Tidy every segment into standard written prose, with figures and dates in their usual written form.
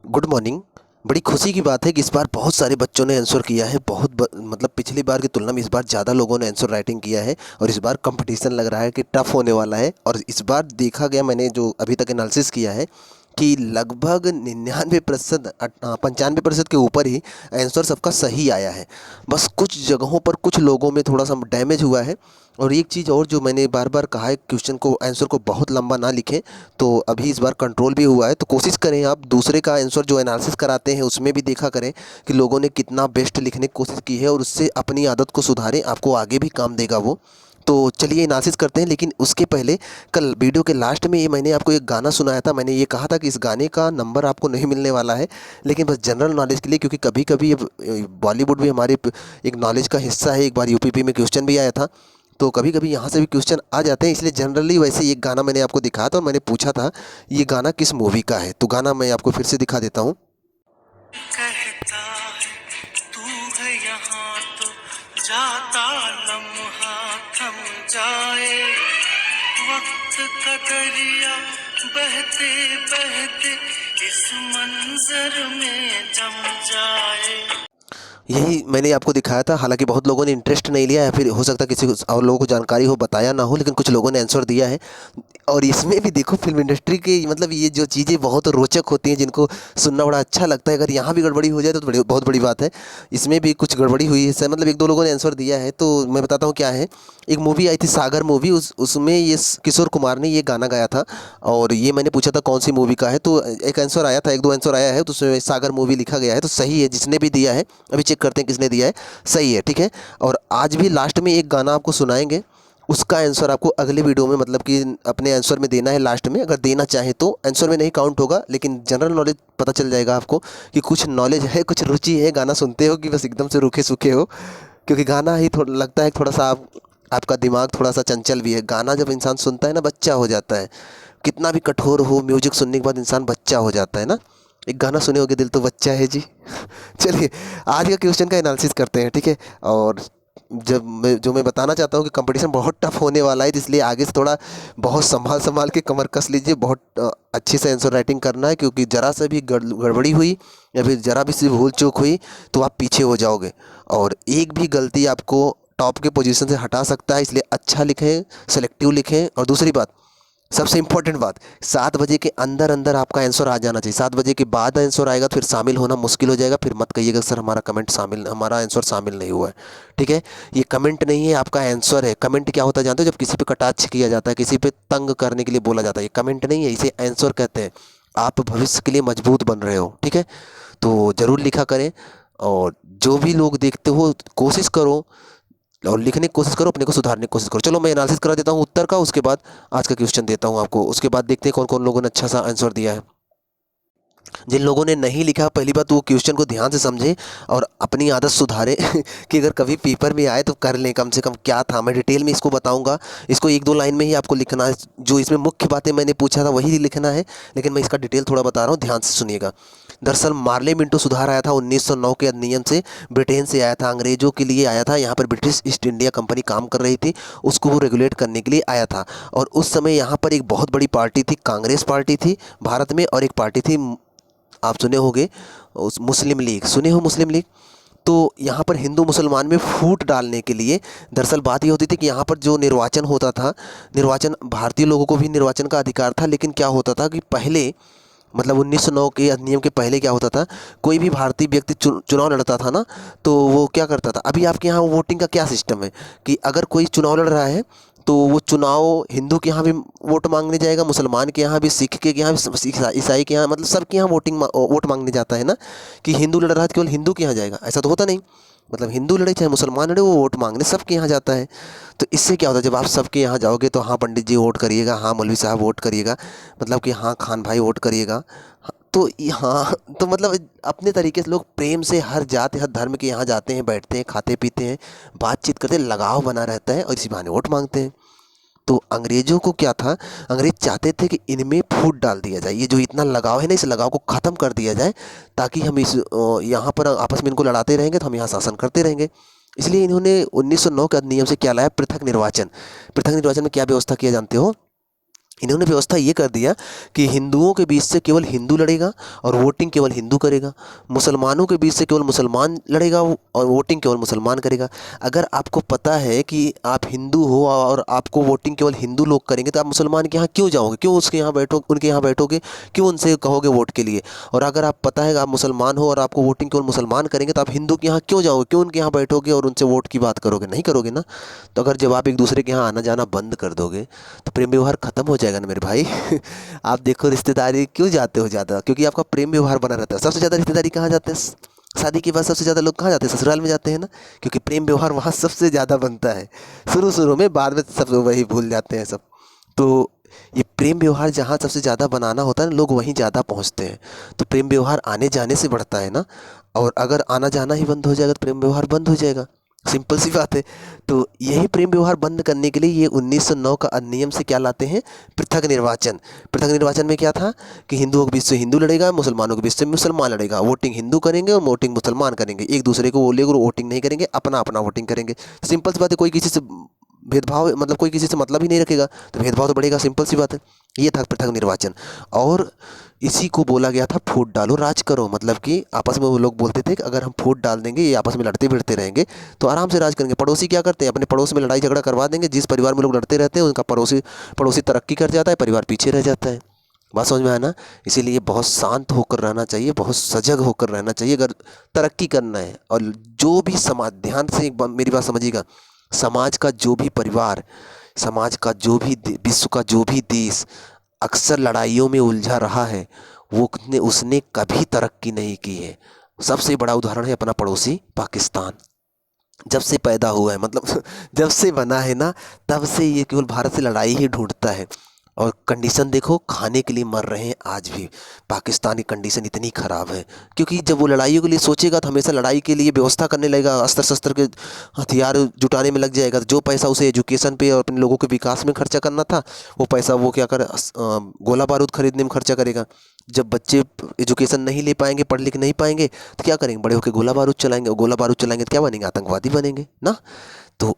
Good morning. बड़ी खुशी की बात है कि इस बार बहुत सारे बच्चों ने आंसर किया है। मतलब पिछली बार की तुलना में इस बार ज़्यादा लोगों ने आंसर राइटिंग किया है और इस बार कंपटीशन लग रहा है कि टफ होने वाला है। और इस बार देखा गया, मैंने जो अभी तक एनालिसिस किया है, कि लगभग 99% 95% के ऊपर ही आंसर सबका सही आया है। बस कुछ जगहों पर कुछ लोगों में थोड़ा सा डैमेज हुआ है। और एक चीज़ और जो मैंने बार बार कहा है, क्वेश्चन को आंसर को बहुत लंबा ना लिखें। तो अभी इस बार कंट्रोल भी हुआ है, तो कोशिश करें आप दूसरे का आंसर जो एनालिसिस कराते हैं उसमें भी देखा करें कि लोगों ने कितना बेस्ट लिखने की कोशिश की है, और उससे अपनी आदत को सुधारें, आपको आगे भी काम देगा वो। तो चलिए एनालिसिस करते हैं, लेकिन उसके पहले कल वीडियो के लास्ट में ये मैंने आपको एक गाना सुनाया था। मैंने ये कहा था कि इस गाने का नंबर आपको नहीं मिलने वाला है, लेकिन बस जनरल नॉलेज के लिए, क्योंकि कभी कभी बॉलीवुड भी हमारे एक नॉलेज का हिस्सा है। एक बार यूपीपी में क्वेश्चन भी आया था, तो कभी कभी यहाँ से भी क्वेश्चन आ जाते हैं, इसलिए जनरली वैसे एक गाना मैंने आपको दिखाया था और मैंने पूछा था ये गाना किस मूवी का है। तो गाना मैं आपको फिर से दिखा देता हूँ। कहता है तू है यहाँ तो जाता लम्हा थम जाए, वक्त का दरिया बहते बहते इस मंजर में जम जाए। यही मैंने आपको दिखाया था। हालांकि बहुत लोगों ने इंटरेस्ट नहीं लिया, या फिर हो सकता है किसी और लोगों को जानकारी हो, बताया ना हो, लेकिन कुछ लोगों ने आंसर दिया है। और इसमें भी देखो, फिल्म इंडस्ट्री के मतलब ये जो चीज़ें बहुत रोचक होती हैं, जिनको सुनना बड़ा अच्छा लगता है। अगर यहाँ भी गड़बड़ी हो जाए तो बहुत बड़ी बात है। इसमें भी कुछ गड़बड़ी हुई है, मतलब एक दो लोगों ने आंसर दिया है, तो मैं बताता हूँ क्या है। एक मूवी आई थी सागर मूवी, उसमें ये किशोर कुमार ने ये गाना गाया था। और ये मैंने पूछा था कौन सी मूवी का है, तो एक आंसर आया था, एक दो आंसर आया है, तो उसमें सागर मूवी लिखा गया है, तो सही है जिसने भी दिया है। अभी चेक करते हैं किसने दिया है। सही है, ठीक है। और आज भी लास्ट में एक गाना आपको सुनाएंगे, उसका आंसर आपको अगले वीडियो में, मतलब कि अपने आंसर में देना है लास्ट में। अगर देना चाहें तो आंसर में नहीं काउंट होगा, लेकिन जनरल नॉलेज पता चल जाएगा आपको कि कुछ नॉलेज है, कुछ रुचि है। गाना सुनते हो कि बस एकदम से रूखे सूखे हो, क्योंकि गाना ही थोड़ा लगता है थोड़ा सा आपका दिमाग थोड़ा सा चंचल भी है। गाना जब इंसान सुनता है ना, बच्चा हो जाता है। कितना भी कठोर हो, म्यूजिक सुनने के बाद इंसान बच्चा हो जाता है ना। एक गाना सुने होगे, दिल तो बच्चा है जी। चलिए आज का क्वेश्चन का एनालिसिस करते हैं, ठीक है। और जो मैं बताना चाहता हूँ कि कंपटीशन बहुत टफ होने वाला है, इसलिए आगे से थोड़ा बहुत संभाल संभाल के कमर कस लीजिए। बहुत अच्छे से आंसर राइटिंग करना है, क्योंकि ज़रा सा भी गड़बड़ी हुई या फिर ज़रा भी सी भूल चूक हुई तो आप पीछे हो जाओगे। और एक भी गलती आपको टॉप के पोजीशन से हटा सकता है, इसलिए अच्छा लिखें, सेलेक्टिव लिखें। और दूसरी बात, सबसे इम्पोर्टेंट बात, 7 बजे के अंदर अंदर आपका आंसर आ जाना चाहिए। 7 बजे के बाद आंसर आएगा तो फिर शामिल होना मुश्किल हो जाएगा। फिर मत कहिएगा सर हमारा आंसर शामिल नहीं हुआ है, ठीक है। ये कमेंट नहीं है, आपका आंसर है। कमेंट क्या होता है जानते हो? जब किसी पे कटाक्ष किया जाता है, किसी पे तंग करने के लिए बोला जाता है, ये कमेंट नहीं है, इसे आंसर कहते हैं। आप भविष्य के लिए मजबूत बन रहे हो, ठीक है। तो ज़रूर लिखा करें। और जो भी लोग देखते हो, कोशिश करो और लिखने की कोशिश करो, अपने को सुधारने की कोशिश करो। चलो मैं एनालिसिस करा देता हूँ उत्तर का, उसके बाद आज का क्वेश्चन देता हूँ आपको। उसके बाद देखते हैं कौन कौन लोगों ने अच्छा सा आंसर दिया है। जिन लोगों ने नहीं लिखा, पहली बात तो वो क्वेश्चन को ध्यान से समझें और अपनी आदत सुधारें कि अगर कभी पेपर में आए तो कर लें। कम से कम क्या था, मैं डिटेल में इसको बताऊंगा। इसको एक दो लाइन में ही आपको लिखना है, जो इसमें मुख्य बातें मैंने पूछा था वही लिखना है, लेकिन मैं इसका डिटेल थोड़ा बता रहा हूँ, ध्यान से सुनिएगा। दरअसल मार्ले मिंटो सुधार आया था 1909 के अधिनियम से, ब्रिटेन से आया था, अंग्रेजों के लिए आया था। यहाँ पर ब्रिटिश ईस्ट इंडिया कंपनी काम कर रही थी, उसको वो रेगुलेट करने के लिए आया था। और उस समय यहाँ पर एक बहुत बड़ी पार्टी थी, कांग्रेस पार्टी थी भारत में, और एक पार्टी थी, आप सुने होंगे, उस मुस्लिम लीग, सुने हो मुस्लिम लीग। तो यहाँ पर हिंदू मुसलमान में फूट डालने के लिए, दरअसल बात ये होती थी कि यहाँ पर जो निर्वाचन होता था, निर्वाचन भारतीय लोगों को भी निर्वाचन का अधिकार था, लेकिन क्या होता था कि पहले, मतलब 1909 के अधिनियम के पहले क्या होता था, कोई भी भारतीय व्यक्ति चुनाव लड़ता था ना, तो वो क्या करता था, अभी आपके यहाँ वोटिंग का क्या सिस्टम है कि अगर कोई चुनाव लड़ रहा है तो वो चुनाव हिंदू के यहाँ भी वोट मांगने जाएगा, मुसलमान के यहाँ भी, सिख के यहाँ भी, ईसाई के यहाँ, मतलब सबके यहाँ वोट मांगने जाता है ना। कि हिंदू लड़ रहा है तो केवल हिंदू के यहाँ जाएगा, ऐसा तो होता नहीं। मतलब हिंदू लड़े चाहे मुसलमान लड़े, वो वोट मांगने सबके यहाँ जाता है। तो इससे क्या होता है, जब आप सबके यहाँ जाओगे तो हाँ पंडित जी वोट करिएगा, हाँ मौलवी साहब वोट करिएगा, मतलब कि हाँ खान भाई वोट करिएगा। तो यहाँ तो मतलब अपने तरीके से लोग प्रेम से हर जाति हर धर्म के यहाँ जाते हैं, बैठते हैं, खाते पीते हैं, बातचीत करते हैं, लगाव बना रहता है, और इसी बहाने वोट मांगते हैं। तो अंग्रेज़ों को क्या था, अंग्रेज़ चाहते थे कि इनमें फूट डाल दिया जाए, ये जो इतना लगाव है ना, इस लगाव को ख़त्म कर दिया जाए, ताकि हम यहाँ पर आपस में इनको लड़ाते रहेंगे तो हम यहाँ शासन करते रहेंगे। इसलिए इन्होंने 1909 के अधिनियम से क्या लाया, पृथक निर्वाचन। पृथक निर्वाचन में क्या व्यवस्था किया जानते हो? इन्होंने व्यवस्था ये कर दिया कि हिंदुओं के बीच से केवल हिंदू लड़ेगा और वोटिंग केवल हिंदू करेगा, मुसलमानों के बीच से केवल मुसलमान लड़ेगा और वोटिंग केवल मुसलमान करेगा। अगर आपको पता है कि आप हिंदू हो और आपको वोटिंग केवल हिंदू लोग करेंगे तो आप मुसलमान के यहाँ क्यों जाओगे, क्यों उसके यहाँ बैठो उनके यहाँ बैठोगे, क्यों उनसे कहोगे वोट के लिए। और अगर आप पता है कि आप मुसलमान हो और आपको वोटिंग केवल मुसलमान करेंगे तो आप हिंदू के यहाँ क्यों जाओगे, क्यों उनके यहाँ बैठोगे और उनसे वोट की बात करोगे, नहीं करोगे ना। तो अगर जब आप एक दूसरे के यहाँ आना जाना बंद कर दोगे तो प्रेम व्यवहार ख़त्म हो जाएगा ना मेरे भाई। आप देखो रिश्तेदारी क्यों जाते हो ज़्यादा, क्योंकि आपका प्रेम व्यवहार बना रहता है। सबसे ज़्यादा रिश्तेदारी कहाँ जाते हैं, शादी के बाद सबसे ज़्यादा लोग कहाँ जाते हैं, ससुराल में जाते हैं ना, क्योंकि प्रेम व्यवहार वहाँ सबसे ज़्यादा बनता है शुरू शुरू में, बाद में सब वही भूल जाते हैं सब। तो ये प्रेम व्यवहार जहाँ सबसे ज़्यादा बनाना होता है ना, लोग वहीं ज़्यादा पहुँचते हैं। तो प्रेम व्यवहार आने जाने से बढ़ता है ना, और अगर आना जाना ही बंद हो जाएगा तो प्रेम व्यवहार बंद हो जाएगा, सिंपल सी बात है। तो यही प्रेम व्यवहार बंद करने के लिए ये 1909 का अधिनियम से क्या लाते हैं, पृथक निर्वाचन। पृथक निर्वाचन में क्या था कि हिंदुओं के बीच से हिंदू लड़ेगा, मुसलमानों के बीच से मुसलमान लड़ेगा, वोटिंग हिंदू करेंगे और वोटिंग मुसलमान करेंगे, एक दूसरे को बोलेंगे वोटिंग नहीं करेंगे, अपना अपना वोटिंग करेंगे। सिंपल सी बात है, कोई किसी से भेदभाव मतलब कोई किसी से मतलब ही नहीं रखेगा तो भेदभाव तो बढ़ेगा, सिंपल सी बात है। ये था पृथक निर्वाचन, और इसी को बोला गया था फूट डालो राज करो। मतलब कि आपस में वो लोग बोलते थे कि अगर हम फूट डाल देंगे, ये आपस में लड़ते भिड़ते रहेंगे तो आराम से राज करेंगे। पड़ोसी क्या करते हैं, अपने पड़ोस में लड़ाई झगड़ा करवा देंगे, जिस परिवार में लोग लड़ते रहते हैं उनका पड़ोसी पड़ोसी तरक्की कर जाता है, परिवार पीछे रह जाता है। बात समझ में आया ना। इसीलिए बहुत शांत होकर रहना चाहिए, बहुत सजग होकर रहना चाहिए अगर तरक्की करना है। और जो भी समाज, ध्यान से एक बार मेरी बात समझिएगा, समाज का जो भी परिवार, समाज का जो भी विश्व का जो भी देश अक्सर लड़ाइयों में उलझा रहा है, उसने कभी तरक्की नहीं की है। सबसे बड़ा उदाहरण है अपना पड़ोसी पाकिस्तान। जब से पैदा हुआ है, मतलब जब से बना है ना, तब से ये केवल भारत से लड़ाई ही ढूंढता है। और कंडीशन देखो, खाने के लिए मर रहे हैं आज भी। पाकिस्तान की कंडीशन इतनी ख़राब है क्योंकि जब वो लड़ाइयों के लिए सोचेगा तो हमेशा लड़ाई के लिए व्यवस्था करने लगेगा, अस्त्र शस्त्र के हथियार जुटाने में लग जाएगा। तो जो पैसा उसे एजुकेशन पे और अपने लोगों के विकास में खर्चा करना था, वो पैसा वो क्या कर गोला बारूद खरीदने में खर्चा करेगा। जब बच्चे एजुकेशन नहीं ले पाएंगे, पढ़ लिख नहीं पाएंगे, तो क्या करेंगे, बड़े होकर गोला बारूद चलाएंगे, और गोला बारूद चलाएंगे तो क्या बनेंगे, आतंकवादी बनेंगे ना। तो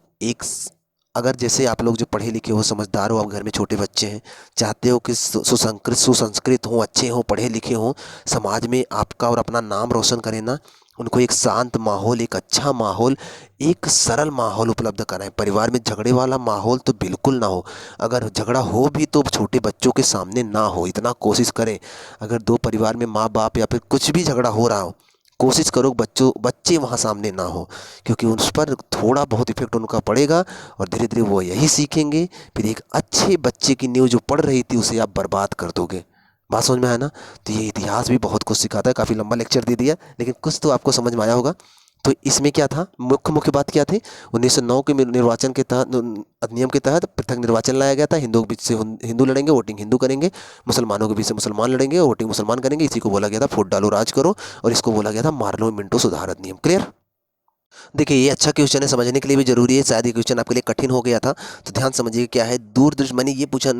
अगर जैसे आप लोग जो पढ़े लिखे हो, समझदार हो, आप घर में छोटे बच्चे हैं, चाहते हो कि सुसंस्कृत हों, अच्छे हों, पढ़े लिखे हों, समाज में आपका और अपना नाम रोशन करें ना, उनको एक शांत माहौल, एक अच्छा माहौल, एक सरल माहौल उपलब्ध कराएं। परिवार में झगड़े वाला माहौल तो बिल्कुल ना हो। अगर झगड़ा हो भी तो छोटे बच्चों के सामने ना हो, इतना कोशिश करें। अगर दो परिवार में माँ बाप या फिर कुछ भी झगड़ा हो रहा हो, कोशिश करो बच्चे वहाँ सामने ना हो, क्योंकि उस पर थोड़ा बहुत इफेक्ट उनका पड़ेगा और धीरे धीरे वो यही सीखेंगे। फिर एक अच्छे बच्चे की नींव जो पड़ रही थी उसे आप बर्बाद कर दोगे। बात समझ में आया ना। तो ये इतिहास भी बहुत कुछ सिखाता है। काफ़ी लंबा लेक्चर दे दिया, लेकिन कुछ तो आपको समझ में आया होगा। तो इसमें क्या था, मुख्य बात क्या थी, 1909 के निर्वाचन के तहत, अधिनियम के तहत पृथक निर्वाचन लाया गया था। हिंदुओं के बीच से हिंदू लड़ेंगे, वोटिंग हिंदू करेंगे, मुसलमानों के बीच से मुसलमान लड़ेंगे, वोटिंग मुसलमान करेंगे। इसी को बोला गया था फूट डालो राज करो, और इसको बोला गया था मार्लो मिंटो सुधार अधिनियम। क्लियर। देखिए ये अच्छा क्वेश्चन है, समझने के लिए भी जरूरी है। शायद ये क्वेश्चन आपके लिए कठिन हो गया था, तो ध्यान समझिए क्या है। दूरदृष्टि, मैंने ये पूछा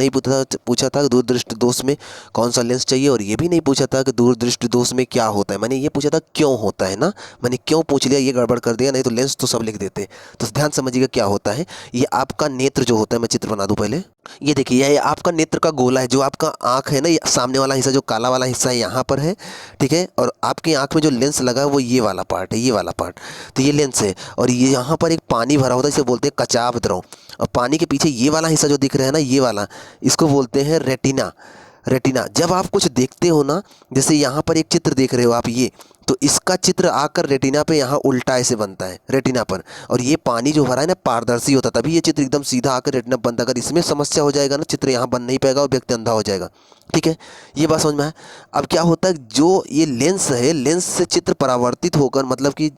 था कि दूरदृष्टि दोष में कौन सा लेंस चाहिए, और ये भी नहीं पूछा था कि दूरदृष्टि दोष में क्या होता है। मैंने ये पूछा था क्यों होता है ना, मैंने क्यों पूछ लिया, ये गड़बड़ कर दिया, नहीं तो लेंस तो सब लिख देते। तो ध्यान समझिएगा क्या होता है। ये आपका नेत्र जो होता है, मैं चित्र बना दूं पहले। ये देखिए, ये आपका नेत्र का गोला है। जो आपका आँख है ना, ये सामने वाला हिस्सा जो काला वाला हिस्सा है यहाँ पर है, ठीक है। और आपकी आँख में जो लेंस लगा है वो ये वाला पार्ट है, ये वाला पार्ट, तो ये लेंस है। और ये यहाँ पर एक पानी भरा होता है, इसे बोलते हैं कचाव द्रव। और पानी के पीछे ये वाला हिस्सा जो दिख रहा है ना, ये वाला, इसको बोलते हैं रेटिना। रेटिना, जब आप कुछ देखते हो ना, जैसे यहाँ पर एक चित्र देख रहे हो आप, ये तो इसका चित्र आकर रेटिना पे यहाँ उल्टा ऐसे बनता है रेटिना पर। और ये पानी जो भरा है ना, पारदर्शी होता है, तभी ये चित्र एकदम सीधा आकर रेटिना बनता है। अगर इसमें समस्या हो जाएगा ना, चित्र यहाँ बन नहीं पाएगा और व्यक्ति अंधा हो जाएगा। ठीक है, ये बात समझ में आए। अब क्या होता है, जो ये लेंस है, लेंस से चित्र परावर्तित होकर, मतलब कि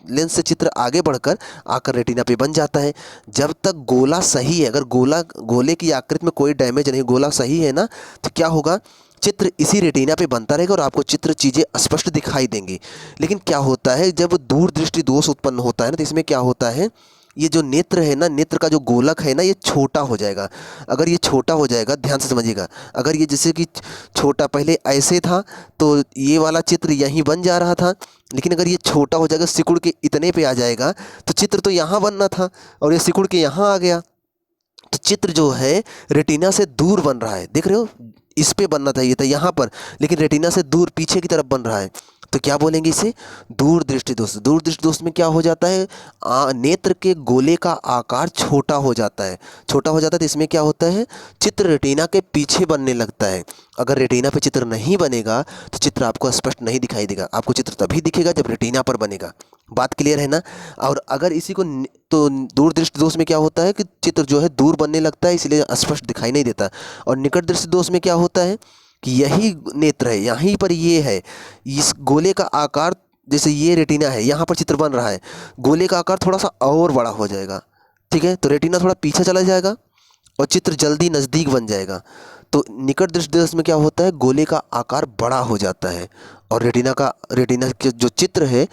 लेंस से चित्र आगे बढ़कर आकर रेटिना पे बन जाता है। जब तक गोला सही है, अगर गोले की आकृति में कोई डैमेज नहीं, गोला सही है ना, तो क्या होगा, चित्र इसी रेटिना पे बनता रहेगा और आपको चित्र चीज़ें स्पष्ट दिखाई देंगी। लेकिन क्या होता है, जब दूरदृष्टि दोष उत्पन्न होता है ना, तो इसमें क्या होता है, ये जो नेत्र है ना, नेत्र का जो गोलक है ना, ये छोटा हो जाएगा। अगर ये छोटा हो जाएगा, ध्यान से समझिएगा, अगर ये जैसे कि छोटा पहले ऐसे था तो ये वाला चित्र यहीं बन जा रहा था, लेकिन अगर ये छोटा हो जाएगा, सिकुड़ के इतने पे आ जाएगा, तो चित्र तो यहाँ बनना था और ये सिकुड़ के यहाँ आ गया। तो चित्र जो है रेटिना से दूर बन रहा है, देख रहे हो, इस पे बनना चाहिए था यहाँ पर, लेकिन रेटिना से दूर पीछे की तरफ बन रहा है, तो क्या बोलेंगे इसे, दूर दृष्टि दोष। दूर दृष्टि दोष में क्या हो जाता है, नेत्र के गोले का आकार छोटा हो जाता है, छोटा हो जाता है, तो इसमें क्या होता है, चित्र रेटिना के पीछे बनने लगता है। अगर रेटिना पे चित्र नहीं बनेगा तो चित्र आपको स्पष्ट नहीं दिखाई देगा, आपको चित्र तभी दिखेगा जब रेटिना पर बनेगा। बात क्लियर है ना। और अगर इसी को तो दूर दृष्टि दोष में क्या होता है कि चित्र जो है दूर बनने लगता है, इसलिए स्पष्ट दिखाई नहीं देता। और निकट दृष्टि दोष में क्या होता है कि यही नेत्र है, यहीं पर ये है, इस गोले का आकार, जैसे ये रेटिना है, यहाँ पर चित्र बन रहा है, गोले का आकार थोड़ा सा और बड़ा हो जाएगा, ठीक है, तो रेटिना थोड़ा पीछे चला जाएगा और चित्र जल्दी नज़दीक बन जाएगा। तो निकट दृष्टि दोष में क्या होता है, गोले का आकार बड़ा हो जाता है और रेटिना के जो चित्र है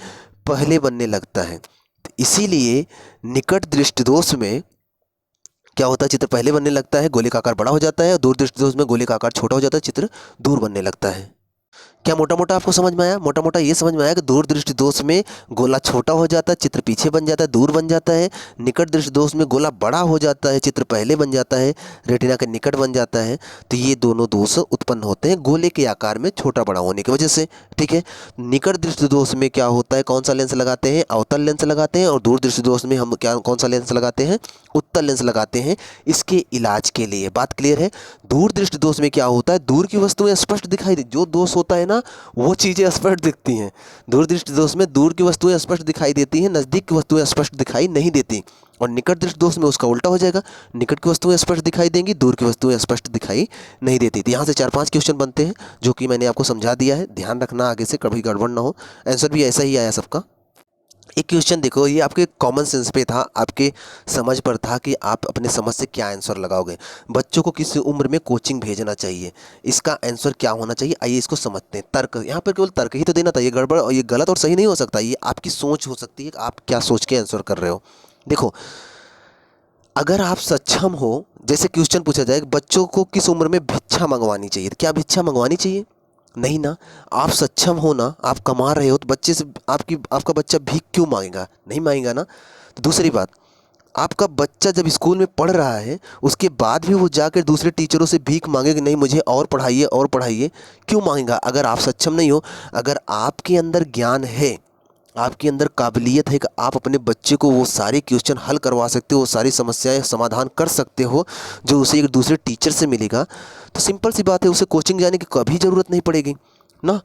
पहले बनने लगता है। तो इसीलिए निकट दृष्टि दोष में क्या होता है, चित्र पहले बनने लगता है, गोले का आकार बड़ा हो जाता है, और दूर दृष्टि दोष में गोले का आकार छोटा हो जाता है, चित्र दूर बनने लगता है। क्या मोटा मोटा आपको समझ में आया? मोटा मोटा ये समझ में आया कि दूर दृष्टि दोष में गोला छोटा हो जाता है, चित्र पीछे बन जाता है, दूर बन जाता है। निकट दृष्टि दोष में गोला बड़ा हो जाता है, चित्र पहले बन जाता है, रेटिना के निकट बन जाता है। तो ये दोनों दोष उत्पन्न होते हैं गोले के आकार में छोटा बड़ा होने की वजह से, ठीक है। निकट दृष्टि दोष में क्या होता है, कौन सा लेंस लगाते हैं, अवतल लेंस लगाते हैं, और दूर दृष्टि दोष में हम कौन सा लेंस लगाते हैं, उत्तल लेंस लगाते हैं, इसके इलाज के लिए। बात क्लियर है। दूर दृष्टि दोष में क्या होता है, दूर की वस्तुएं स्पष्ट दिखाई दे, जो दोष होता है ना वो चीज़ें स्पष्ट दिखती हैं। दूर दृष्टि दोष में दूर की वस्तुएं स्पष्ट दिखाई देती हैं, नज़दीक की वस्तुएं स्पष्ट दिखाई नहीं देती। और निकट दृष्टि दोष में उसका उल्टा हो जाएगा, निकट की वस्तुएं स्पष्ट दिखाई देंगी, दूर की वस्तुएं स्पष्ट दिखाई नहीं देती। तो यहाँ से 4-5 क्वेश्चन बनते हैं जो कि मैंने आपको समझा दिया है, ध्यान रखना आगे से कभी गड़बड़ ना हो। आंसर भी ऐसा ही आया सबका। एक क्वेश्चन देखो, ये आपके कॉमन सेंस पे था, आपके समझ पर था कि आप अपने समझ से क्या आंसर लगाओगे। बच्चों को किस उम्र में कोचिंग भेजना चाहिए, इसका आंसर क्या होना चाहिए, आइए इसको समझते हैं। तर्क, यहाँ पर केवल तर्क ही तो देना था, ये गड़बड़ और ये गलत और सही नहीं हो सकता, ये आपकी सोच हो सकती है, आप क्या सोच के आंसर कर रहे हो। देखो, अगर आप सक्षम हो, जैसे क्वेश्चन पूछा जाए बच्चों को किस उम्र में भिक्षा मंगवानी चाहिए, तो क्या भिक्षा मंगवानी चाहिए? नहीं ना। आप सक्षम हो ना, आप कमा रहे हो, तो बच्चे से आपका बच्चा भीख क्यों मांगेगा? नहीं मांगेगा ना। तो दूसरी बात, आपका बच्चा जब स्कूल में पढ़ रहा है उसके बाद भी वो जाकर दूसरे टीचरों से भीख मांगे कि नहीं मुझे और पढ़ाइए, क्यों मांगेगा? अगर आप सक्षम नहीं हो, अगर आपके अंदर ज्ञान है, आपके अंदर काबिलियत है कि आप अपने बच्चे को वो सारे क्वेश्चन हल करवा सकते हो, वो सारी समस्याएं समाधान कर सकते हो जो उसे एक दूसरे टीचर से मिलेगा, तो सिंपल सी बात है, उसे कोचिंग जाने की कभी ज़रूरत नहीं पड़ेगी ना।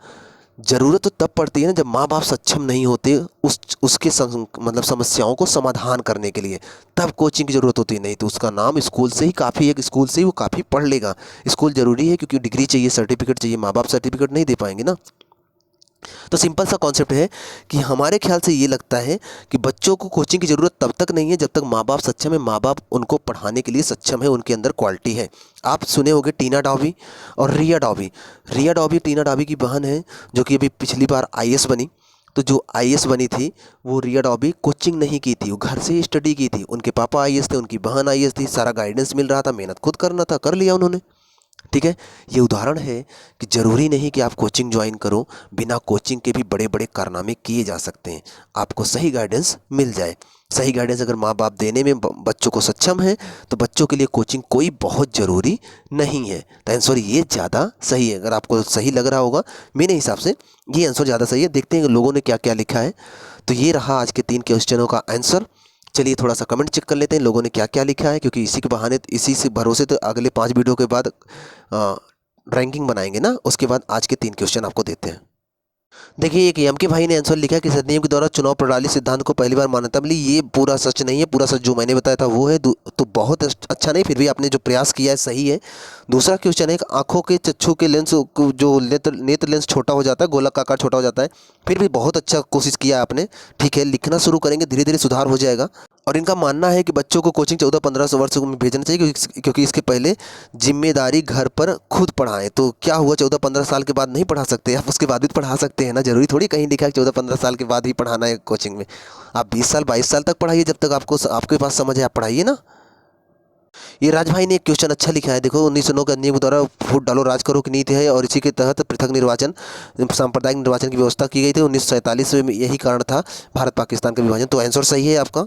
ज़रूरत तो तब पड़ती है ना जब माँ बाप सक्षम नहीं होते उसके मतलब समस्याओं को समाधान करने के लिए, तब कोचिंग की ज़रूरत होती है। नहीं तो उसका नाम स्कूल से ही काफ़ी है, स्कूल से ही वो काफ़ी पढ़ लेगा। स्कूल ज़रूरी है क्योंकि डिग्री चाहिए, सर्टिफिकेट चाहिए, माँ बाप सर्टिफिकेट नहीं दे पाएंगे ना। तो सिंपल सा कॉन्सेप्ट है कि हमारे ख्याल से ये लगता है कि बच्चों को कोचिंग की ज़रूरत तब तक नहीं है जब तक माँ बाप सक्षम है, माँ बाप उनको पढ़ाने के लिए सक्षम है, उनके अंदर क्वालिटी है। आप सुने होंगे टीना डॉबी और रिया डॉबी। रिया डॉबी टीना डॉबी की बहन है जो कि अभी पिछली बार आईएएस बनी। तो जो आईएएस बनी थी वो रिया डॉबी कोचिंग नहीं की थी, वो घर से ही स्टडी की थी। उनके पापा आईएएस थे, उनकी बहन आईएएस थी, सारा गाइडेंस मिल रहा था, मेहनत खुद करना था, कर लिया उन्होंने। ठीक है, ये उदाहरण है कि ज़रूरी नहीं कि आप कोचिंग ज्वाइन करो, बिना कोचिंग के भी बड़े बड़े कारनामे किए जा सकते हैं। आपको सही गाइडेंस मिल जाए, सही गाइडेंस अगर माँ बाप देने में बच्चों को सक्षम है तो बच्चों के लिए कोचिंग कोई बहुत ज़रूरी नहीं है। तो आंसर ये ज़्यादा सही है। अगर आपको सही लग रहा होगा, मेरे हिसाब से ये आंसर ज़्यादा सही है। देखते हैं लोगों ने क्या क्या लिखा है। तो ये रहा आज के 3 क्वेश्चनों का आंसर। चलिए थोड़ा सा कमेंट चेक कर लेते हैं लोगों ने क्या क्या लिखा है, क्योंकि इसी के बहाने, इसी से भरोसे तो अगले 5 वीडियो के बाद रैंकिंग बनाएंगे ना, उसके बाद आज के 3 क्वेश्चन आपको देते हैं। देखिए, एक एम के भाई ने आंसर लिखा है कि सदनियम के द्वारा चुनाव प्रणाली सिद्धांत को पहली बार मान्यता मिली। ये पूरा सच नहीं है, पूरा सच जो मैंने बताया था वो है। तो बहुत अच्छा नहीं, फिर भी आपने जो प्रयास किया है सही है। दूसरा क्वेश्चन है कि आंखों के चक्षु के लेंस जो नेत्र लेंस छोटा हो जाता है, गोलक का आकार छोटा हो जाता है, फिर भी बहुत अच्छा कोशिश किया आपने। ठीक है, लिखना शुरू करेंगे, धीरे धीरे सुधार हो जाएगा। और इनका मानना है कि बच्चों को कोचिंग 14-15 वर्ष में भेजना चाहिए क्योंकि इसके पहले जिम्मेदारी घर पर खुद पढ़ाएं। तो क्या हुआ, 14-15 साल के बाद नहीं पढ़ा सकते? आप उसके बाद भी पढ़ा सकते हैं ना, जरूरी थोड़ी कहीं लिखा है 14-15 साल के बाद ही पढ़ाना है कोचिंग में। आप 20 साल 22 साल तक पढ़ाइए, जब तक आपके पास समझ है आप पढ़ाइए ना। ये राज भाई ने एक क्वेश्चन अच्छा लिखा है, देखो 1909 के अधिनियम द्वारा वोट डालो राज करो की नीति है और इसी के तहत पृथक निर्वाचन, सांप्रदायिक निर्वाचन की व्यवस्था की गई थी। 1947 में यही कारण था भारत पाकिस्तान का विभाजन। तो आंसर सही है आपका,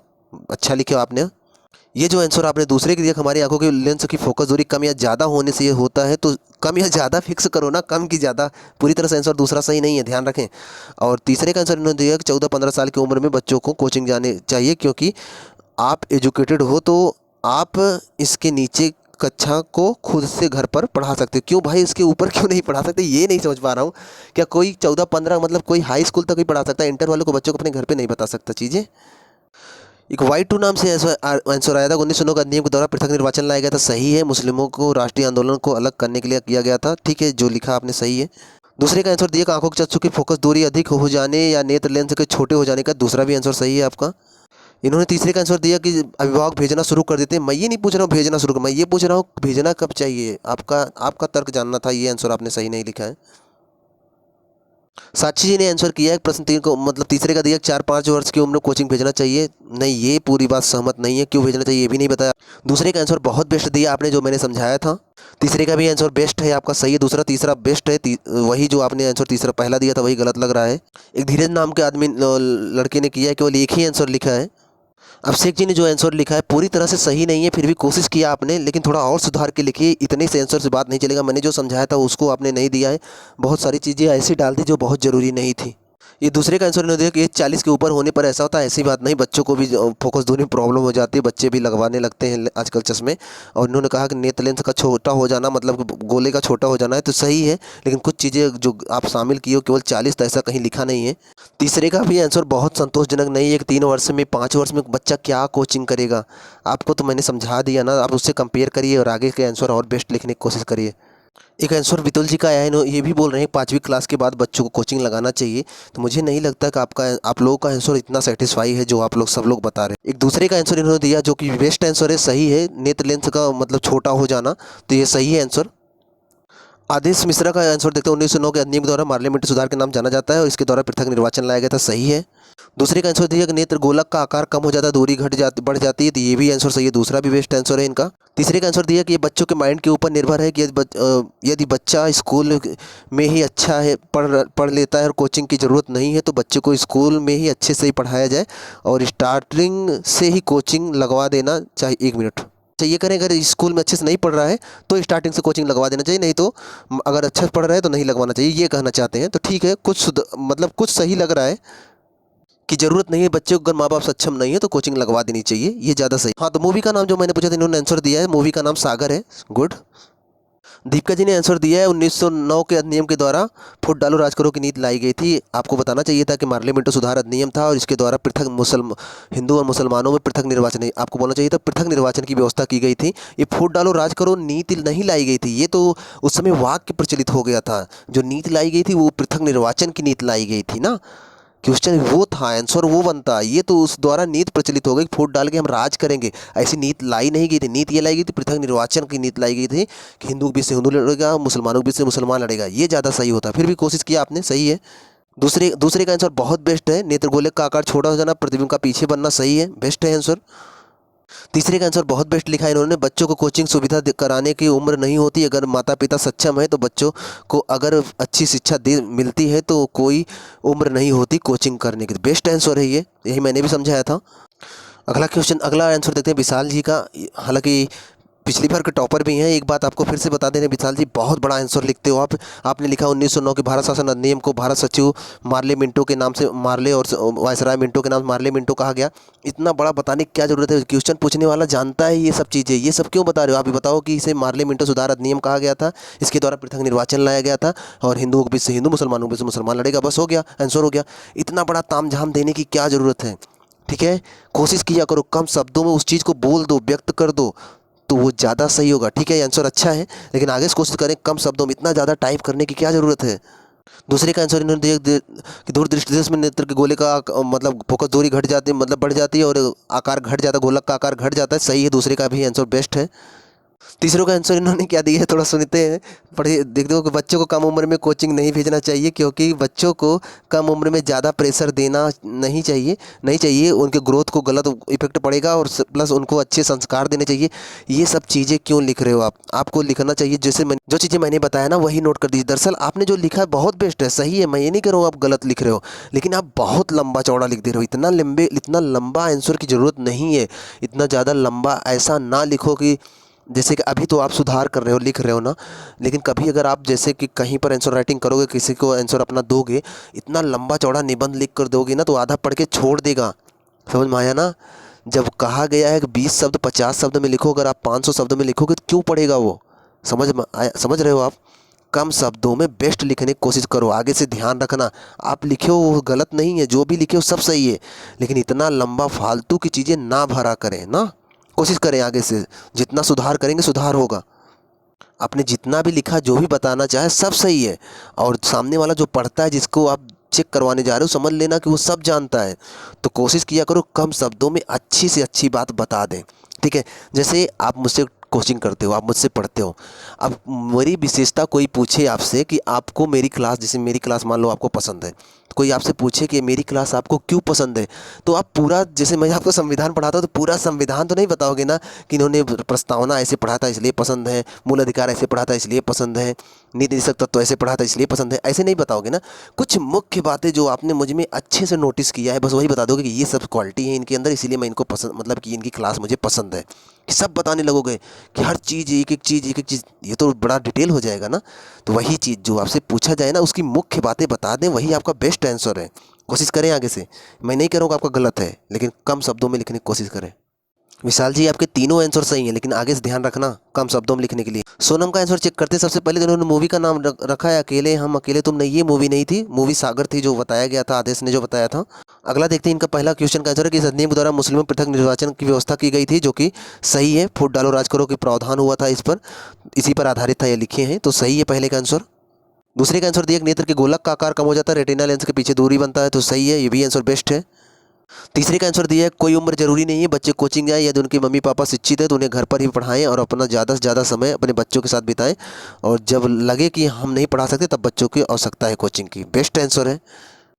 अच्छा लिखे आपने। ये जो आंसर आपने दूसरे के दिया, हमारी आंखों की लेंस की फोकस दूरी कम या ज़्यादा होने से ये होता है, तो कम या ज़्यादा फिक्स करो ना, कम की ज़्यादा। पूरी तरह से आंसर दूसरा सही नहीं है, ध्यान रखें। और तीसरे का आंसर इन्होंने दिया कि 14-15 साल की उम्र में बच्चों को कोचिंग जाने चाहिए, क्योंकि आप एजुकेटेड हो तो आप इसके नीचे कक्षा को खुद से घर पर पढ़ा सकते हो। क्यों भाई, इसके ऊपर क्यों नहीं पढ़ा सकते, ये नहीं समझ पा रहा हूँ। क्या कोई 14-15 मतलब कोई हाई स्कूल तक ही पढ़ा सकता है, इंटर वालों को बच्चों को अपने घर पे नहीं बता सकता चीज़ें। एक Y2 नाम से आंसर आया था। 1909 का अधिनियम के द्वारा पृथक निर्वाचन लाया गया था, सही है। मुस्लिमों को राष्ट्रीय आंदोलन को अलग करने के लिए किया गया था, ठीक है, जो लिखा आपने सही है। दूसरे का आंसर दिया कि आंखों के चक्षु की फोकस दूरी अधिक हो जाने या नेत्र लेंस के छोटे हो जाने का, दूसरा भी आंसर सही है आपका। इन्होंने तीसरे का आंसर दिया कि अभिभावक भेजना शुरू कर देते हैं। मैं ये नहीं पूछ रहा हूँ भेजना शुरू कर, मैं ये पूछ रहा हूँ भेजना कब चाहिए, आपका तर्क जानना था। ये आंसर आपने सही नहीं लिखा है। साक्षी जी ने आंसर किया है प्रश्न 3 को, मतलब तीसरे का दिया 4-5 वर्ष की उम्र में कोचिंग भेजना चाहिए। नहीं, ये पूरी बात सहमत नहीं है, क्यों भेजना चाहिए ये भी नहीं बताया। दूसरे का आंसर बहुत बेस्ट दिया आपने, जो मैंने समझाया था। तीसरे का भी आंसर बेस्ट है आपका, सही है। दूसरा तीसरा बेस्ट है, वही जो आपने आंसर तीसरा पहला दिया था वही गलत लग रहा है। एक धीरज नाम के आदमी लड़के ने किया है, केवल एक ही आंसर लिखा है। अभिषेक जी ने जो आंसर लिखा है पूरी तरह से सही नहीं है, फिर भी कोशिश किया आपने, लेकिन थोड़ा और सुधार के लिखिए। इतने से आंसर से बात नहीं चलेगा। मैंने जो समझाया था उसको आपने नहीं दिया है, बहुत सारी चीज़ें ऐसी डाल दी जो बहुत ज़रूरी नहीं थी। ये दूसरे का आंसर इन्होंने दिया कि एज 40 के ऊपर होने पर ऐसा होता है, ऐसी बात नहीं। बच्चों को भी फोकस दूरी में प्रॉब्लम हो जाती है, बच्चे भी लगवाने लगते हैं आजकल चश्मे। और इन्होंने कहा कि नेत्र लेंस का छोटा हो जाना मतलब गोले का छोटा हो जाना है, तो सही है, लेकिन कुछ चीज़ें जो आप शामिल किए हो केवल 40, तो ऐसा कहीं लिखा नहीं है। तीसरे का भी आंसर बहुत संतोषजनक नहीं है कि 3 वर्ष में 5 वर्ष में बच्चा क्या कोचिंग करेगा। आपको तो मैंने समझा दिया ना, आप उससे कंपेयर करिए और आगे के आंसर और बेस्ट लिखने की कोशिश करिए। एक आंसर वितुल जी का आया है, ये भी बोल रहे हैं 5वीं क्लास के बाद बच्चों को कोचिंग लगाना चाहिए। तो मुझे नहीं लगता कि आप लोगों का आंसर इतना सेटिस्फाई है जो आप लोग सब लोग बता रहे हैं। एक दूसरे का आंसर इन्होंने दिया जो कि बेस्ट आंसर है, सही है। नेत्र लेंस का मतलब छोटा हो जाना, तो ये सही है आंसर। आदेश मिश्रा का आंसर देखते हैं। 1909 के अधिनियम के द्वारा पार्लियामेंट्री सुधार के नाम जाना जाता है और इसके द्वारा पृथक निर्वाचन लाया गया था, सही है। दूसरे का आंसर दिया कि नेत्र गोलक का आकार कम हो जाता है, दूरी बढ़ जाती है, तो ये भी आंसर सही है। दूसरा भी बेस्ट आंसर है इनका। तीसरे का आंसर दिया कि ये बच्चों के माइंड के ऊपर निर्भर है कि यदि बच्चा स्कूल में ही अच्छा है पढ़ लेता है और कोचिंग की ज़रूरत नहीं है, तो बच्चे को स्कूल में ही अच्छे से ही पढ़ाया जाए और स्टार्टिंग से ही कोचिंग लगवा देना चाहिए। 1 मिनट चाहिए करें, अगर स्कूल में अच्छे से नहीं पढ़ रहा है तो स्टार्टिंग से कोचिंग लगवा देना चाहिए, नहीं तो अगर अच्छा से पढ़ रहा है तो नहीं लगवाना चाहिए, ये कहना चाहते हैं। तो ठीक है, मतलब कुछ सही लग रहा है कि ज़रूरत नहीं है बच्चे को, अगर माँ बाप सक्षम नहीं है तो कोचिंग लगवा देनी चाहिए, ये ज़्यादा सही। हाँ, तो मूवी का नाम जो मैंने पूछा था इन्होंने आंसर दिया है, मूवी का नाम सागर है, गुड। दीपिका जी ने आंसर दिया है 1909 के अधिनियम के द्वारा फुट डालो राज करो की नीति लाई गई थी। आपको बताना चाहिए था कि पार्लियामेंट सुधार अधिनियम था और इसके द्वारा पृथक हिंदू और मुसलमानों में पृथक निर्वाचन है, आपको बोलना चाहिए था पृथक निर्वाचन की व्यवस्था की गई थी। ये फुट डालो राज करो नीति नहीं लाई गई थी, ये तो उस समय वाक्य प्रचलित हो गया था। जो नीति लाई गई थी वो पृथक निर्वाचन की नीति लाई गई थी ना, क्वेश्चन वो था, आंसर वो बनता। ये तो उस द्वारा नीति प्रचलित हो गई, फूट डाल के हम राज करेंगे, ऐसी नीति लाई नहीं गई थी। नीति ये लाई गई थी, पृथक निर्वाचन की नीति लाई गई थी कि हिंदू के बीच से हिंदू लड़ेगा, मुसलमानों के बीच से मुसलमान लड़ेगा, ये ज़्यादा सही होता। फिर भी कोशिश किया आपने, सही है। दूसरे का आंसर बहुत बेस्ट है। नेत्र गोलक का आकार छोटा हो जाना, प्रतिबिंब का पीछे बनना, सही है, बेस्ट है आंसर। तीसरे का आंसर बहुत बेस्ट लिखा है इन्होंने। बच्चों को कोचिंग सुविधा कराने की उम्र नहीं होती, अगर माता पिता सक्षम है तो बच्चों को अगर अच्छी शिक्षा मिलती है तो कोई उम्र नहीं होती कोचिंग करने की। बेस्ट आंसर है ये, यही मैंने भी समझाया था। अगला आंसर देखते हैं विशाल जी का। हालांकि पिछली बार के टॉपर भी हैं। एक बात आपको फिर से बता दें विशाल जी, बहुत बड़ा आंसर लिखते हो आप। आपने लिखा 1909 के भारत शासन अधिनियम को भारत सचिव मार्ले मिंटो के नाम से मार्ले और वायसराय मिंटो के नाम से मार्ले मिंटो कहा गया। इतना बड़ा बताने की क्या जरूरत है, क्वेश्चन पूछने वाला जानता है ये सब चीज़ें, ये सब क्यों बता रहे हो। आप ही बताओ कि इसे मार्ले मिंटो सुधार अधिनियम कहा गया था, इसके द्वारा पृथक निर्वाचन लाया गया था और हिंदुओं के बीच से हिंदू, मुसलमानों के बीच से मुसलमान लड़ेगा, बस हो गया, आंसर हो गया। इतना बड़ा तामझाम देने की क्या ज़रूरत है। ठीक है, कोशिश किया करो कम शब्दों में उस चीज़ को बोल दो, व्यक्त कर दो, तो वो ज़्यादा सही होगा। ठीक है, आंसर अच्छा है, लेकिन आगे से कोशिश करें कम शब्दों में, इतना ज़्यादा टाइप करने की क्या ज़रूरत है। दूसरे का आंसर इन्होंने दिया कि दूर दृष्टि में नेत्र के गोले का मतलब फोकस दूरी घट जाती है, मतलब बढ़ जाती है और आकार घट जाता है, गोलक का आकार घट जाता है, सही है। दूसरे का भी आंसर बेस्ट है। तीसरों का आंसर इन्होंने क्या दिया है थोड़ा सुनते हैं। पढ़े देखते हो कि बच्चों को कम उम्र में कोचिंग नहीं भेजना चाहिए, क्योंकि बच्चों को कम उम्र में ज़्यादा प्रेशर देना नहीं चाहिए उनके ग्रोथ को गलत इफेक्ट पड़ेगा, और प्लस उनको अच्छे संस्कार देने चाहिए। ये सब चीज़ें क्यों लिख रहे हो आप? आपको लिखना चाहिए जैसे जो चीज़ें मैंने बताया ना वही नोट कर दीजिए। दरअसल आपने जो लिखा है बहुत बेस्ट है, सही है, मैं ये नहीं कह रहा हूँ आप गलत लिख रहे हो, लेकिन आप बहुत लंबा चौड़ा लिख दे रहे हो। इतना लंबा आंसर की ज़रूरत नहीं है। इतना ज़्यादा लंबा ऐसा ना लिखो कि जैसे कि अभी तो आप सुधार कर रहे हो, लिख रहे हो ना, लेकिन कभी अगर आप जैसे कि कहीं पर आंसर राइटिंग करोगे, किसी को आंसर अपना दोगे, इतना लंबा चौड़ा निबंध लिख कर दोगे ना तो आधा पढ़ के छोड़ देगा। समझ में आया ना? जब कहा गया है कि 20 शब्द 50 शब्द में लिखो, अगर आप 500 शब्द में लिखोगे तो क्यों पढ़ेगा वो? समझ रहे हो आप? कम शब्दों में बेस्ट लिखने की कोशिश करो। आगे से ध्यान रखना, आप लिखे हो वो गलत नहीं है, जो भी लिखे हो सब सही है, लेकिन इतना लंबा फालतू की चीज़ें ना भरा करें ना। कोशिश करें आगे से जितना सुधार करेंगे सुधार होगा। आपने जितना भी लिखा, जो भी बताना चाहे सब सही है, और सामने वाला जो पढ़ता है, जिसको आप चेक करवाने जा रहे हो, समझ लेना कि वो सब जानता है। तो कोशिश किया करो कम शब्दों में अच्छी से अच्छी बात बता दें, ठीक है? जैसे आप मुझसे कोचिंग करते हो, आप मुझसे पढ़ते हो, अब मेरी विशेषता कोई पूछे आपसे कि आपको मेरी क्लास, जैसे मेरी क्लास मान लो आपको पसंद है, तो कोई आपसे पूछे कि मेरी क्लास आपको क्यों पसंद है, तो आप पूरा, जैसे मैं आपको संविधान पढ़ाता हूँ तो पूरा संविधान तो नहीं बताओगे ना कि इन्होंने प्रस्तावना ऐसे पढ़ा था इसलिए पसंद है, मूल अधिकार ऐसे पढ़ा था इसलिए पसंद है, नीति निषेध तत्व ऐसे पढ़ा था इसलिए पसंद है, ऐसे नहीं बताओगे ना। कुछ मुख्य बातें जो आपने मुझ में अच्छे से नोटिस किया है, बस वही बता दोगे कि ये सब क्वालिटी है इनके अंदर, इसीलिए मैं इनको पसंद, मतलब कि इनकी क्लास मुझे पसंद है। सब बताने लगोगे कि हर चीज़ एक एक चीज़, ये तो बड़ा डिटेल हो जाएगा ना। तो वही चीज़ जो आपसे पूछा जाए ना उसकी मुख्य बातें बता दें, वही आपका बेस्ट आंसर है। कोशिश करें आगे से, मैं नहीं कह रहा हूँ कि आपका गलत है, लेकिन कम शब्दों में लिखने की कोशिश करें। विशाल जी आपके तीनों आंसर सही हैं, लेकिन आगे से ध्यान रखना कम शब्दों में लिखने के लिए। सोनम का आंसर चेक करते सबसे पहले तो उन्होंने मूवी का नाम रखा है अकेले हम अकेले तुम नहीं, ये मूवी नहीं थी, मूवी सागर थी जो बताया गया था, आदेश ने जो बताया था। अगला देखते हैं इनका पहला क्वेश्चन का आंसर है कि इस अधिनियम द्वारा मुस्लिमों पृथक निर्वाचन की व्यवस्था की गई थी, जो कि सही है। फुट डालो राज करो की प्रावधान हुआ था इस पर, इसी पर आधारित था, ये लिखे हैं, तो सही है पहले का आंसर। दूसरे का आंसर दिया नेत्र के गोलक का आकार कम हो जाता है, रेटिना लेंस के पीछे दूरी बनता है, तो सही है, ये भी आंसर बेस्ट है। तीसरे का आंसर दिया है कोई उम्र जरूरी नहीं है, बच्चे कोचिंग जाए, यदि उनके मम्मी पापा शिक्षित है तो उन्हें घर पर ही पढ़ाएं और अपना ज़्यादा से ज़्यादा समय अपने बच्चों के साथ बिताएं, और जब लगे कि हम नहीं पढ़ा सकते तब बच्चों की आवश्यकता है कोचिंग की। बेस्ट आंसर है।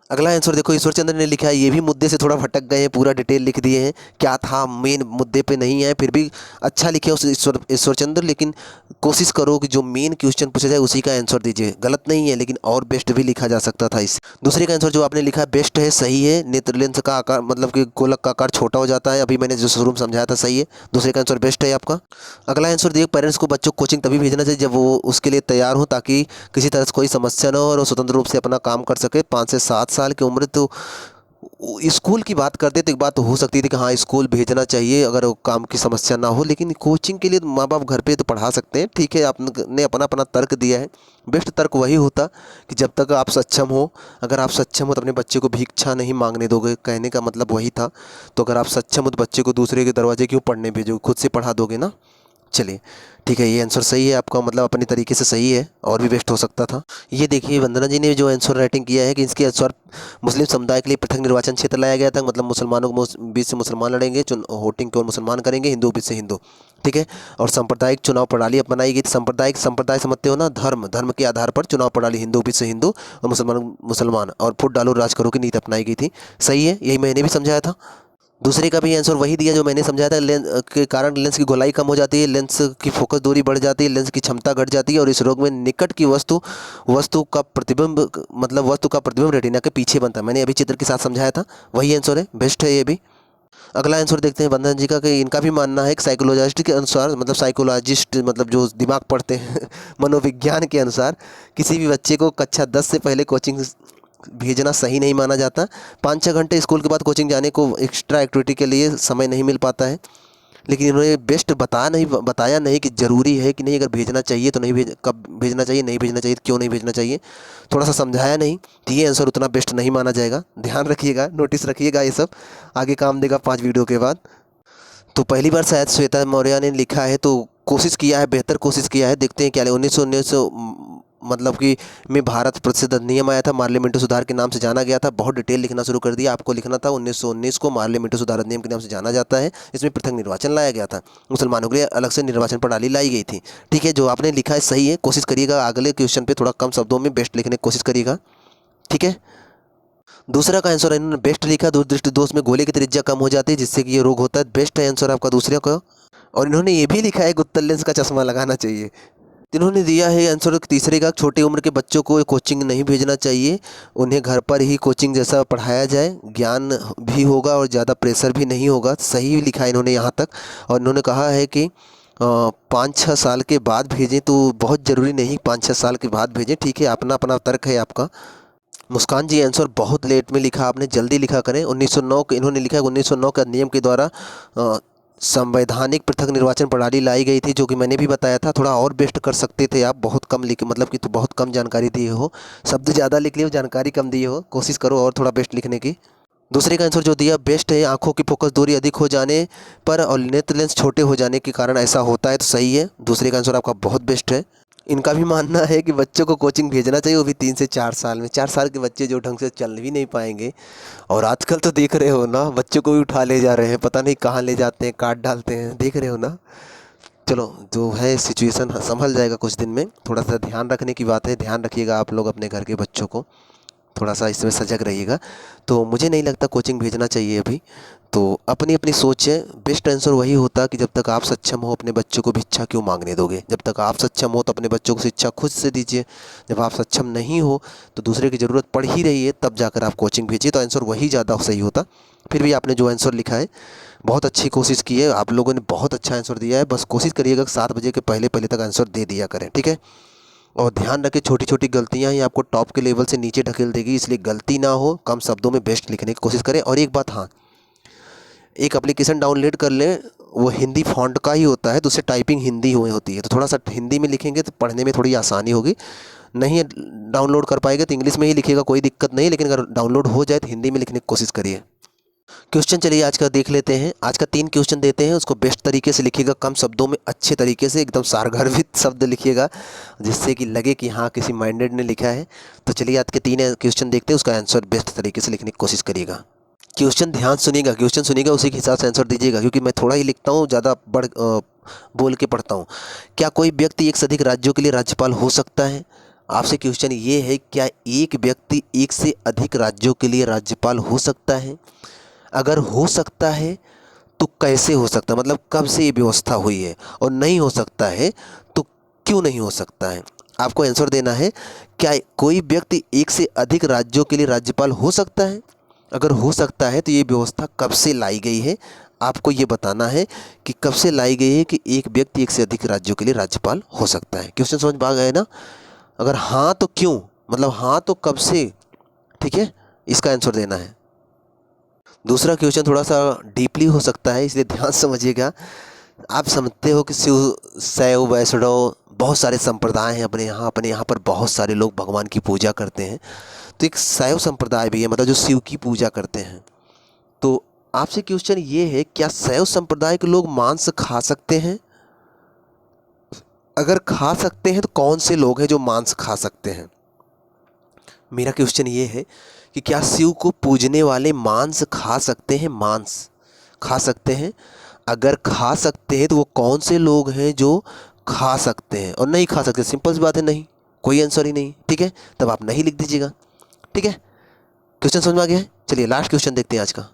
अगला आंसर देखो ईश्वर चंद्र ने लिखा है, ये भी मुद्दे से थोड़ा भटक गए हैं, पूरा डिटेल लिख दिए हैं, क्या था मेन मुद्दे पे नहीं है, फिर भी अच्छा लिखे उस ईश्वर चंद्र, लेकिन कोशिश करो कि जो मेन क्वेश्चन पूछा जाए उसी का आंसर दीजिए। गलत नहीं है, लेकिन और बेस्ट भी लिखा जा सकता था इस। दूसरे का आंसर जो आपने लिखा है बेस्ट है, सही है। नेत्र लेंस का आकार मतलब कि गोलक का आकार छोटा हो जाता है, अभी मैंने जो शुरू में समझाया था, सही है। दूसरे का आंसर बेस्ट है आपका। अगला आंसर दिए पेरेंट्स को बच्चों को कोचिंग तभी भेजना चाहिए जब वो उसके लिए तैयार हो, ताकि किसी तरह से कोई समस्या ना हो और वो स्वतंत्र रूप से अपना काम कर सके। 5 से 7 साल की उम्र, तो स्कूल की बात करते तो एक बात हो सकती थी कि हाँ स्कूल भेजना चाहिए अगर वो काम की समस्या ना हो, लेकिन कोचिंग के लिए माँ बाप घर पे तो पढ़ा सकते हैं, ठीक है। आपने अपना अपना तर्क दिया है, बेस्ट तर्क वही होता कि जब तक आप सक्षम हो, अगर आप सक्षम हो तो अपने बच्चे को भिक्षा नहीं मांगने दोगे, कहने का मतलब वही था। तो अगर आप सक्षम हो तो बच्चे को दूसरे के दरवाजे क्यों पढ़ने भेजोगे, खुद से पढ़ा दोगे ना। चलिए ठीक है, ये आंसर सही है आपका, मतलब अपने तरीके से सही है, और भी बेस्ट हो सकता था। ये देखिए वंदना जी ने जो आंसर राइटिंग किया है कि इसके अनुसार मुस्लिम समुदाय के लिए पृथक निर्वाचन क्षेत्र लाया गया था, मतलब मुसलमानों के बीच से मुसलमान लड़ेंगे, वोटिंग केवल मुसलमान करेंगे, हिंदू बीच से हिंदू, ठीक है। और सांप्रदायिक चुनाव प्रणाली अपनाई गई थी। संप्रदाय समझते हो ना, धर्म के आधार पर चुनाव प्रणाली, हिंदू बीच से हिंदू और मुसलमान, और फुट डालो राज करो की नीति अपनाई गई थी। सही है, यही मैंने भी समझाया था। दूसरे का भी आंसर वही दिया जो मैंने समझाया था, लेंस के कारण लेंस की गोलाई कम हो जाती है, लेंस की फोकस दूरी बढ़ जाती है, लेंस की क्षमता घट जाती है, और इस रोग में निकट की वस्तु का प्रतिबिंब रेटिना के पीछे बनता है। मैंने अभी चित्र के साथ समझाया था, वही आंसर है, बेस्ट है ये भी। अगला आंसर देखते हैं वंदन जी का, कि इनका भी मानना है कि साइकोलॉजिस्ट के अनुसार, मतलब साइकोलॉजिस्ट मतलब जो दिमाग पढ़ते हैं मनोविज्ञान के अनुसार किसी भी बच्चे को कक्षा 10 से पहले कोचिंग भेजना सही नहीं माना जाता। 5-6 घंटे स्कूल के बाद कोचिंग जाने को एक्स्ट्रा एक्टिविटी के लिए समय नहीं मिल पाता है, लेकिन इन्होंने बेस्ट बताया नहीं कि ज़रूरी है कि नहीं, अगर भेजना चाहिए तो कब भेजना चाहिए, नहीं भेजना चाहिए, क्यों नहीं भेजना चाहिए, थोड़ा सा समझाया नहीं, तो ये आंसर उतना बेस्ट नहीं माना जाएगा। ध्यान रखिएगा, नोटिस रखिएगा, ये सब आगे काम देगा 5 वीडियो के बाद। तो पहली बार शायद श्वेता मौर्य ने लिखा है, तो कोशिश किया है, बेहतर कोशिश किया है, देखते हैं क्या 19 मतलब कि में भारत प्रसिद्ध अधिनियम आया था, मार्ले मिंटो सुधार के नाम से जाना गया था। बहुत डिटेल लिखना शुरू कर दिया। आपको लिखना था 1919 को मार्ले मिंटो सुधार अधिनियम के नाम से जाना जाता है। इसमें पृथक निर्वाचन लाया गया था, मुसलमानों के लिए अलग से निर्वाचन प्रणाली लाई गई थी। ठीक है, जो आपने लिखा है सही है। कोशिश करिएगा अगले क्वेश्चन पे थोड़ा कम शब्दों में बेस्ट लिखने की कोशिश करिएगा। ठीक है, दूसरा का आंसर इन्होंने बेस्ट लिखा। दूरदृष्टि दोष में गोले की त्रिज्या कम हो जाती है जिससे कि ये रोग होता है। बेस्ट है आंसर आपका दूसरे का। और इन्होंने ये भी लिखा है गुत्तल लेंस का चश्मा लगाना चाहिए। इन्होंने दिया है आंसर तीसरे का, छोटी उम्र के बच्चों को कोचिंग नहीं भेजना चाहिए, उन्हें घर पर ही कोचिंग जैसा पढ़ाया जाए, ज्ञान भी होगा और ज़्यादा प्रेशर भी नहीं होगा। सही लिखा है इन्होंने यहाँ तक। और इन्होंने कहा है कि 5-6 साल के बाद भेजें, तो बहुत ज़रूरी नहीं 5-6 साल के बाद भेजें। ठीक है, अपना अपना तर्क है आपका। मुस्कान जी आंसर बहुत लेट में लिखा आपने, जल्दी लिखा करें। 1909 के इन्होंने लिखा है 1909 के अधिनियम के द्वारा संवैधानिक पृथक निर्वाचन प्रणाली लाई गई थी, जो कि मैंने भी बताया था। थोड़ा और बेस्ट कर सकते थे आप, बहुत कम लिखे, मतलब कि तो बहुत कम जानकारी दिए हो, शब्द ज़्यादा लिख लिए हो, जानकारी कम दिए हो। कोशिश करो और थोड़ा बेस्ट लिखने की। दूसरे का आंसर जो दिया बेस्ट है, आंखों की फोकस दूरी अधिक हो जाने पर और नेत्र लेंस छोटे हो जाने के कारण ऐसा होता है, तो सही है। दूसरे का आंसर आपका बहुत बेस्ट है। इनका भी मानना है कि बच्चों को कोचिंग भेजना चाहिए, वो भी 3 से 4 साल में। 4 साल के बच्चे जो ढंग से चल भी नहीं पाएंगे। और आजकल तो देख रहे हो ना, बच्चों को भी उठा ले जा रहे हैं, पता नहीं कहाँ ले जाते हैं, काट डालते हैं, देख रहे हो ना। चलो, जो है सिचुएशन संभल जाएगा कुछ दिन में। थोड़ा सा ध्यान रखने की बात है, ध्यान रखिएगा आप लोग अपने घर के बच्चों को, थोड़ा सा इसमें सजग रहिएगा। तो मुझे नहीं लगता कोचिंग भेजना चाहिए अभी। तो अपनी अपनी सोच है। बेस्ट आंसर वही होता कि जब तक आप सक्षम हो अपने बच्चों को भिक्षा क्यों मांगने दोगे। जब तक आप सक्षम हो तो अपने बच्चों को शिक्षा खुद से दीजिए। जब आप सक्षम नहीं हो तो दूसरे की ज़रूरत पड़ ही रही है, तब जाकर आप कोचिंग भेजिए, तो आंसर वही ज़्यादा सही होता। फिर भी आपने जो आंसर लिखा है बहुत अच्छी कोशिश की है, आप लोगों ने बहुत अच्छा आंसर दिया है। बस कोशिश करिएगा 7 बजे के पहले पहले तक आंसर दे दिया करें। ठीक है, और ध्यान रखें छोटी छोटी गलतियां ही आपको टॉप के लेवल से नीचे ढकेल देगी, इसलिए गलती ना हो, कम शब्दों में बेस्ट लिखने की कोशिश करें। और एक बात, हाँ, एक एप्लीकेशन डाउनलोड कर लें, वो हिंदी फॉन्ट का ही होता है, तो उससे टाइपिंग हिंदी हुई होती है, तो थोड़ा सा हिंदी में लिखेंगे तो पढ़ने में थोड़ी आसानी होगी। नहीं डाउनलोड कर पाएगा तो इंग्लिश में ही लिखेगा, कोई दिक्कत नहीं, लेकिन अगर डाउनलोड हो जाए तो हिंदी में लिखने की कोशिश करिए। क्वेश्चन चलिए आज का देख लेते हैं। आज का 3 क्वेश्चन देते हैं, उसको बेस्ट तरीके से लिखिएगा, कम शब्दों में अच्छे तरीके से, एकदम सारगर्भित शब्द लिखिएगा जिससे कि लगे कि हाँ किसी माइंडेड ने लिखा है। तो चलिए आज के 3 क्वेश्चन देखते हैं, उसका आंसर बेस्ट तरीके से लिखने की कोशिश करिएगा। क्वेश्चन ध्यान सुनिएगा, क्वेश्चन सुनिएगा, उसी के हिसाब से आंसर दीजिएगा, क्योंकि मैं थोड़ा ही लिखता हूँ, ज़्यादा बोल के पढ़ता हूँ। क्या कोई व्यक्ति एक से अधिक राज्यों के लिए राज्यपाल हो सकता है? आपसे क्वेश्चन ये है, क्या एक व्यक्ति एक से अधिक राज्यों के लिए राज्यपाल हो सकता है? अगर हो सकता है तो कैसे हो सकता है, मतलब कब से ये व्यवस्था हुई है? और नहीं हो सकता है तो क्यों नहीं हो सकता है? आपको आंसर देना है। क्या कोई व्यक्ति एक से अधिक राज्यों के लिए राज्यपाल हो सकता है? अगर हो सकता है तो ये व्यवस्था कब से लाई गई है? आपको ये बताना है कि कब से लाई गई है कि एक व्यक्ति एक से अधिक राज्यों के लिए राज्यपाल हो सकता है। क्वेश्चन समझ में आ गया ना? अगर हाँ तो क्यों, मतलब हाँ तो कब से, ठीक है, इसका आंसर देना है। दूसरा क्वेश्चन थोड़ा सा डीपली हो सकता है, इसलिए ध्यान समझिएगा। आप समझते हो कि शिव, शैव, वैष्णव बहुत सारे संप्रदाय हैं अपने यहाँ पर बहुत सारे लोग भगवान की पूजा करते हैं। तो एक शैव संप्रदाय भी है, मतलब जो शिव की पूजा करते हैं। तो आपसे क्वेश्चन ये है, क्या शैव संप्रदाय के लोग मांस खा सकते हैं? अगर खा सकते हैं तो कौन से लोग हैं जो मांस खा सकते हैं? मेरा क्वेश्चन ये है कि क्या शिव को पूजने वाले मांस खा सकते हैं? मांस खा सकते हैं? अगर खा सकते हैं तो वो कौन से लोग हैं जो खा सकते हैं और नहीं खा सकते? सिंपल सी बात है, नहीं, कोई आंसर ही नहीं। ठीक है, तब आप नहीं लिख दीजिएगा। ठीक है, क्वेश्चन समझ में आ गया है? चलिए लास्ट क्वेश्चन देखते हैं आज का।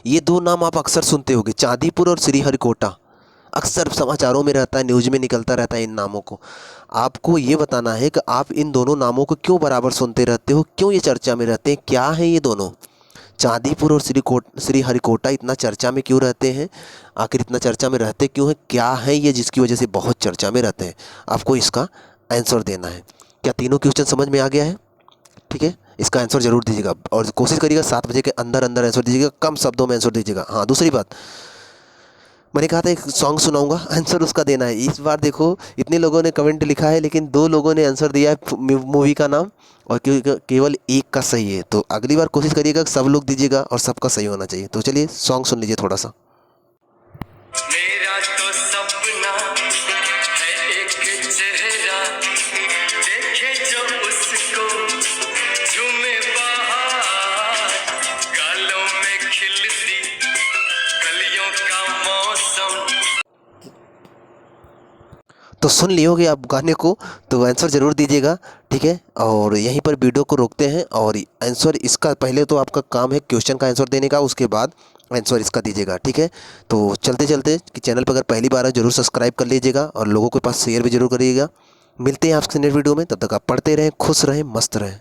ये 2 नाम आप अक्सर सुनते होंगे, चांदीपुर और श्रीहरिकोटा। अक्सर समाचारों में रहता है, न्यूज़ में निकलता रहता है इन नामों को। आपको ये बताना है कि आप इन दोनों नामों को क्यों बराबर सुनते रहते हो, क्यों ये चर्चा में रहते हैं, क्या है ये दोनों? चांदीपुर और श्रीहरिकोटा इतना चर्चा में क्यों रहते हैं? आखिर इतना चर्चा में रहते क्यों हैं? क्या है ये जिसकी वजह से बहुत चर्चा में रहते हैं? आपको इसका आंसर देना है। क्या तीनों क्वेश्चन समझ में आ गया है? ठीक है, इसका आंसर जरूर दीजिएगा और कोशिश करिएगा 7 बजे के अंदर अंदर आंसर दीजिएगा, कम शब्दों में आंसर दीजिएगा। हाँ, दूसरी बात, मैंने कहा था एक सॉन्ग सुनाऊंगा, आंसर उसका देना है। इस बार देखो इतने लोगों ने कमेंट लिखा है, लेकिन 2 लोगों ने आंसर दिया है मूवी का नाम, और केवल एक का सही है। तो अगली बार कोशिश करिएगा सब लोग दीजिएगा और सबका सही होना चाहिए। तो चलिए सॉन्ग सुन लीजिए थोड़ा सा। मेरा तो सपना है एक चेहरा देखे तो सुन लियोगे आप गाने को, तो आंसर ज़रूर दीजिएगा, ठीक है। और यहीं पर वीडियो को रोकते हैं और आंसर इसका पहले तो आपका काम है क्वेश्चन का आंसर देने का, उसके बाद आंसर इसका दीजिएगा, ठीक है। तो चलते चलते कि चैनल पर अगर पहली बार है ज़रूर सब्सक्राइब कर लीजिएगा और लोगों के पास शेयर भी ज़रूर करिएगा। मिलते हैं आपसे नेक्स्ट वीडियो में, तब तक आप पढ़ते रहें, खुश रहें, मस्त रहें।